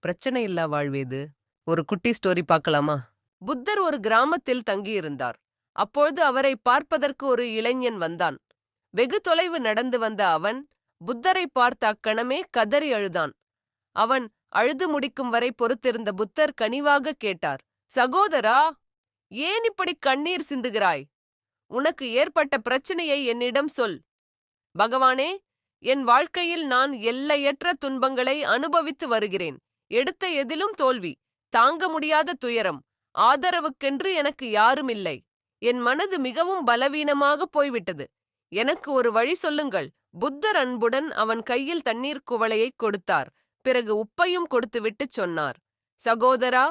பிரச்சனை இல்லா வாழ்வேது. ஒரு குட்டி ஸ்டோரி பார்க்கலாமா? புத்தர் ஒரு கிராமத்தில் தங்கியிருந்தார். அப்பொழுது அவரை பார்ப்பதற்கு ஒரு இளைஞன் வந்தான். வெகு தொலைவு நடந்து வந்த அவன் புத்தரை பார்த்த அக்கணமே கதறி அழுதான். அவன் அழுது முடிக்கும் வரை பொறுத்திருந்த புத்தர் கனிவாக கேட்டார். சகோதரா, ஏன் இப்படி கண்ணீர் சிந்துகிறாய்? உனக்கு ஏற்பட்ட பிரச்சனையை என்னிடம் சொல். பகவானே, என் வாழ்க்கையில் நான் எல்லையற்ற துன்பங்களை அனுபவித்து வருகிறேன். எடுத்த எதிலும் தோல்வி, தாங்க முடியாத துயரம், ஆதரவுக்கென்று எனக்கு யாரும் இல்லை. என் மனது மிகவும் பலவீனமாக போய்விட்டது. எனக்கு ஒரு வழி சொல்லுங்கள். புத்தர் அன்புடன் அவன் கையில் தண்ணீர் குவளையை கொடுத்தார். பிறகு உப்பையும் கொடுத்துவிட்டு சொன்னார். சகோதரா,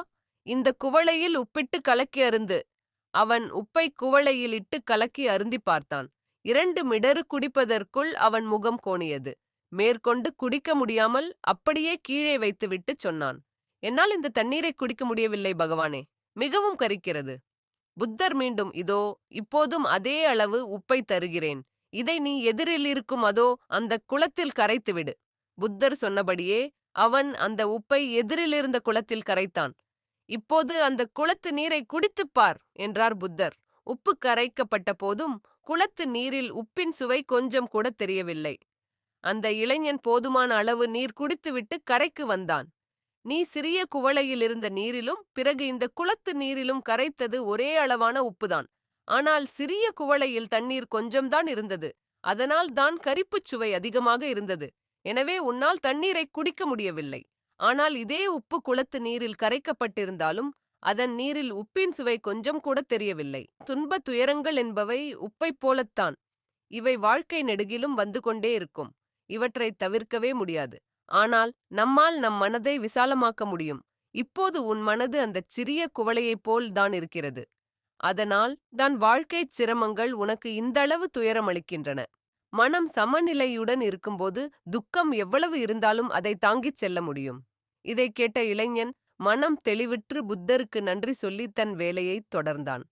இந்த குவளையில் உப்பிட்டு கலக்கி அருந்து. அவன் உப்பை குவளையில் இட்டு கலக்கி அருந்தி பார்த்தான். 2 மிடறு குடிப்பதற்குள் அவன் முகம் கோணியது. மேற்கொண்டு குடிக்க முடியாமல் அப்படியே கீழே வைத்துவிட்டு சொன்னான். என்னால் இந்த தண்ணீரை குடிக்க முடியவில்லை பகவானே, மிகவும் கரிக்கிறது. புத்தர் மீண்டும், இதோ இப்போதும் அதே அளவு உப்பை தருகிறேன். இதை நீ எதிரில் இருக்கும் அதோ அந்த குளத்தில் கரைத்துவிடு. புத்தர் சொன்னபடியே அவன் அந்த உப்பை எதிரிலிருந்த குளத்தில் கரைத்தான். இப்போது அந்த குளத்து நீரை குடித்துப் பார் என்றார் புத்தர். உப்பு கரைக்கப்பட்ட போதும் குளத்து நீரில் உப்பின் சுவை கொஞ்சம் கூட தெரியவில்லை. அந்த இளைஞன் போதுமான அளவு நீர் குடித்துவிட்டு கரைக்கு வந்தான். நீ சிறிய குவளையில் இருந்த நீரிலும் பிறகு இந்த குளத்து நீரிலும் கரைத்தது ஒரே அளவான உப்புதான். ஆனால் சிறிய குவளையில் தண்ணீர் கொஞ்சம்தான் இருந்தது. அதனால் தான் கரிப்புச் சுவை அதிகமாக இருந்தது. எனவே உன்னால் தண்ணீரை குடிக்க முடியவில்லை. ஆனால் இதே உப்பு குளத்து நீரில் கரைக்கப்பட்டிருந்தாலும் அதன் நீரில் உப்பின் சுவை கொஞ்சம் கூட தெரியவில்லை. துன்ப துயரங்கள் என்பவை உப்பைப் போலத்தான். இவை வாழ்க்கை நெடுகிலும் வந்து கொண்டே இருக்கும். இவற்றை தவிர்க்கவே முடியாது. ஆனால் நம்மால் நம் மனதை விசாலமாக்க முடியும். இப்போது உன் மனது அந்தச் சிறிய குவளையைப் போல் தான் இருக்கிறது. அதனால் தான் வாழ்க்கைச் சிரமங்கள் உனக்கு இந்தளவு துயரமளிக்கின்றன. மனம் சமநிலையுடன் இருக்கும்போது துக்கம் எவ்வளவு இருந்தாலும் அதை தாங்கிச் செல்ல முடியும். இதை கேட்ட இளைஞன் மனம் தெளிவுற்று புத்தருக்கு நன்றி சொல்லி தன் வேலையைத் தொடர்ந்தான்.